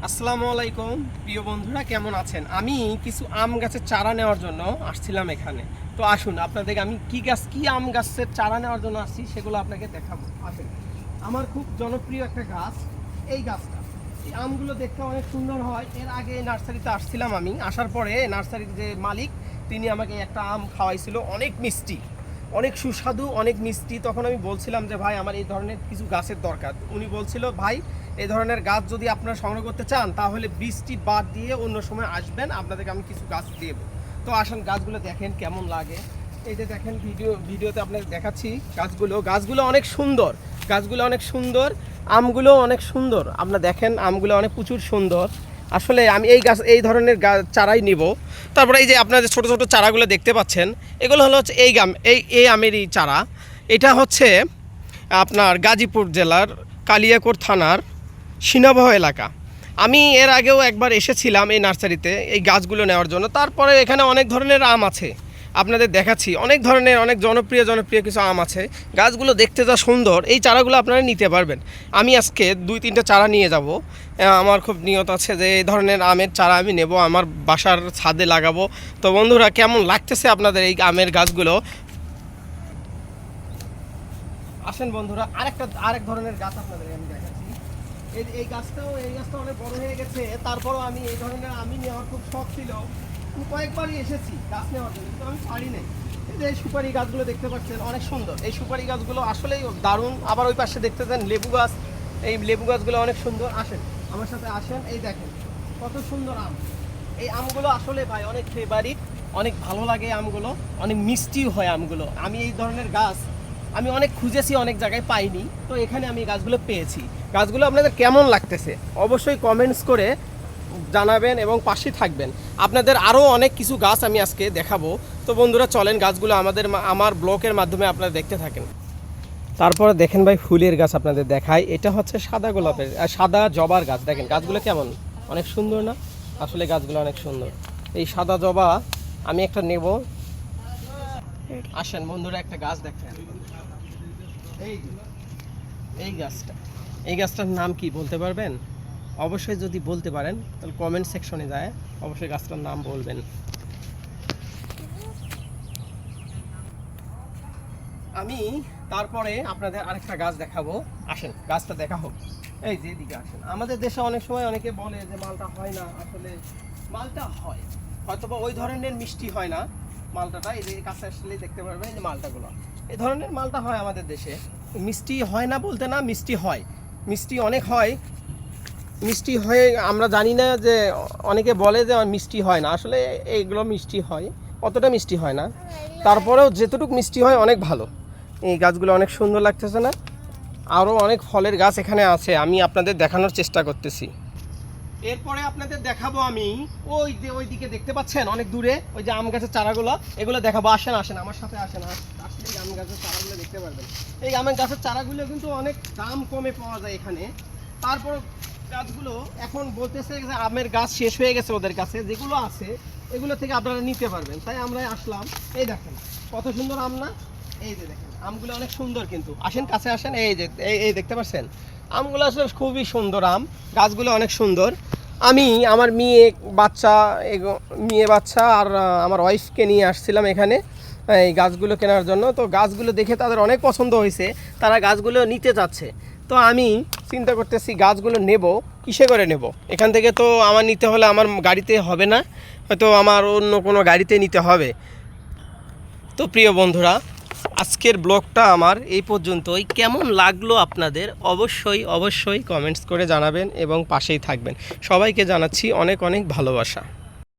আসসালামু আলাইকুম প্রিয় বন্ধুরা, কেমন আছেন? আমি কিছু আম গাছের চারা নেওয়ার জন্য আসছিলাম এখানে। তো আসুন আপনাদেরকে আমি কি আম গাছের চারা নেওয়ার জন্য আসছি সেগুলো আপনাকে দেখাবো। আসেন, আমার খুব জনপ্রিয় একটা গাছ, এই গাছটা। এই আমগুলো দেখতে অনেক সুন্দর হয়। এর আগে নার্সারিতে আসছিলাম, আমি আসার পরে নার্সারির যে মালিক তিনি আমাকে একটা আম খাওয়াইছিল, অনেক মিষ্টি, অনেক সুস্বাদু, অনেক মিষ্টি। তখন আমি বলছিলাম যে ভাই আমার এই ধরনের কিছু গাছের দরকার। উনি বলছিল ভাই এই ধরনের গাছ যদি আপনারা সংগ্রহ করতে চান তাহলে বৃষ্টি বাদ দিয়ে অন্য সময় আসবেন, আপনাদেরকে আমি কিছু গাছ দেব। তো আসেন গাছগুলো দেখেন কেমন লাগে। এই যে দেখেন ভিডিওতে আপনাদের দেখাচ্ছি গাছগুলো অনেক সুন্দর, গাছগুলো অনেক সুন্দর, আমগুলো অনেক সুন্দর। আপনারা দেখেন আমগুলো অনেক প্রচুর সুন্দর। আসলে আমি এই ধরনের চারাই নিব। তারপরে এই যে আপনাদের ছোট ছোট চারাগুলো দেখতে পাচ্ছেন, এগুলো হচ্ছে এই আমেরই চারা। এটা হচ্ছে আপনার গাজীপুর জেলার কালিয়াকৈর থানার সিনাবহ এলাকা। আমি এর আগেও একবার এসেছিলাম এই নার্সারিতে এই গাছগুলো নেওয়ার জন্য। তারপরে এখানে অনেক ধরনের আম আছে, আপনাদের দেখাচ্ছি। অনেক ধরনের অনেক জনপ্রিয় কিছু আম আছে। গাছগুলো দেখতে যা সুন্দর, এই চারাগুলো আপনারা নিতে পারবেন। আমি আজকে 2-3টে চারা নিয়ে যাব। আমার খুব নিয়ত আছে যে এই ধরনের আমের চারা আমি নেব, আমার বাসার ছাদে লাগাবো। তো বন্ধুরা, কেমন লাগতেছে আপনাদের এই আমের গাছগুলো? আসেন বন্ধুরা, আরেক ধরনের গাছ আপনাদের আমি দেখাচ্ছি। এই গাছটা অনেক বড় হয়ে গেছে। তারপরও আমি এই ধরনের আমি নেওয়ার খুব শখ ছিল, কয়েকবারই এসেছি গাছ নেওয়ার জন্য, কিন্তু আমি পারি নাই। এই যে সুপারি গাছগুলো দেখতে পাচ্ছেন অনেক সুন্দর, এই সুপারি গাছগুলো আসলেই দারুণ। আবার ওই পাশে দেখতে চান লেবু গাছ, এই লেবু গাছগুলো অনেক সুন্দর। আসেন আমার সাথে আসেন, এই দেখেন কত সুন্দর আম। এই আমগুলো আসলে ভাই অনেক ফেভারিট, অনেক ভালো লাগে আমগুলো, অনেক মিষ্টিও হয় আমগুলো। আমি এই ধরনের গাছ আমি অনেক খুঁজেছি, অনেক জায়গায় পাইনি, তো এখানে আমি গাছগুলো পেয়েছি। গাছগুলো আপনাদের কেমন লাগতেছে অবশ্যই কমেন্টস করে জানাবেন এবং পাশে থাকবেন। আপনাদের আরও অনেক কিছু গাছ আমি আজকে দেখাবো। তো বন্ধুরা চলেন গাছগুলো আমার ব্লগের মাধ্যমে আপনারা দেখতে থাকেন। তারপরে দেখেন ভাই ফুলের গাছ আপনাদের দেখাই। এটা হচ্ছে সাদা গোলাপের সাদা জবার গাছ। দেখেন গাছগুলো কেমন, অনেক সুন্দর না? আসলে গাছগুলো অনেক সুন্দর। এই সাদা জবা আমি একটা নেব। আসেন বন্ধুরা, একটা গাছ দেখেন, এই গাছটার নাম কি বলতে পারবেন? অবশ্যই যদি বলতে পারেন তাহলে কমেন্ট সেকশনে যায় অবশ্যই গাছটার নাম বলবেন। আমি তারপরে আপনাদের আরেকটা গাছ দেখাবো। আসেন গাছটা দেখা হোক। এই যে এদিকে আসেন। আমাদের দেশে অনেক সময় অনেকে বলে যে মালটা হয় না, আসলে মালটা হয়, হয়তোবা ওই ধরনের মিষ্টি হয় না মালটাটা। এই যে কাছে আসলেই দেখতে পারবেন এই যে মালটাগুলো, এই ধরনের মালটা হয় আমাদের দেশে। মিষ্টি হয় না বলতে না, মিষ্টি হয়, মিষ্টি অনেক হয়। মিষ্টি হয়ে আমরা জানি না, যে অনেকে বলে যে মিষ্টি হয় না, আসলে এইগুলো মিষ্টি হয়, অতটা মিষ্টি হয় না। তারপরেও যেতটুকু মিষ্টি হয় অনেক ভালো। এই গাছগুলো অনেক সুন্দর লাগতেছে না? আরও অনেক ফলের গাছ এখানে আছে, আমি আপনাদের দেখানোর চেষ্টা করতেছি। এরপরে আপনাদের দেখাবো আমি ওই দিকে দেখতে পাচ্ছেন অনেক দূরে ওই যে আম গাছের চারাগুলো, এগুলো দেখাবো। আসেন আমার সাথে আসেন, আসলে এই আম গাছের চারাগুলো দেখতে পারবেন। এই আমের গাছের চারাগুলো কিন্তু অনেক দাম কমে পাওয়া যায় এখানে। তারপর গাছগুলো এখন বলতেছে যে আমের গাছ শেষ হয়ে গেছে ওদের কাছে, যেগুলো আছে এগুলো থেকে আপনারা নিতে পারবেন। তাই আমরা আসলাম। এই দেখেন কত সুন্দর আম না? এই যে দেখেন আমগুলো অনেক সুন্দর, কিন্তু আসেন কাছে আসেন। এই যে এই দেখতে পাচ্ছেন আমগুলো আসলে খুবই সুন্দর আম, গাছগুলো অনেক সুন্দর। আমি আমার মেয়ে বাচ্চা আর আমার ওয়াইফকে নিয়ে আসছিলাম এখানে এই গাছগুলো কেনার জন্য। তো গাছগুলো দেখে তাদের অনেক পছন্দ হয়েছে, তারা গাছগুলো নিতে যাচ্ছে। তো আমি চিন্তা করতেছি গাছগুলো নেব, কিসে করে নেব? এখান থেকে তো আমার নিতে হলে আমার গাড়িতে হবে না, হয়তো আমার অন্য কোনো গাড়িতে নিতে হবে। তো প্রিয় বন্ধুরা, আজকের ব্লগটা আমার এই পর্যন্তই। কেমন লাগলো আপনাদের অবশ্যই কমেন্টস করে জানাবেন এবং পাশেই থাকবেন। সবাইকে জানাচ্ছি অনেক অনেক ভালোবাসা।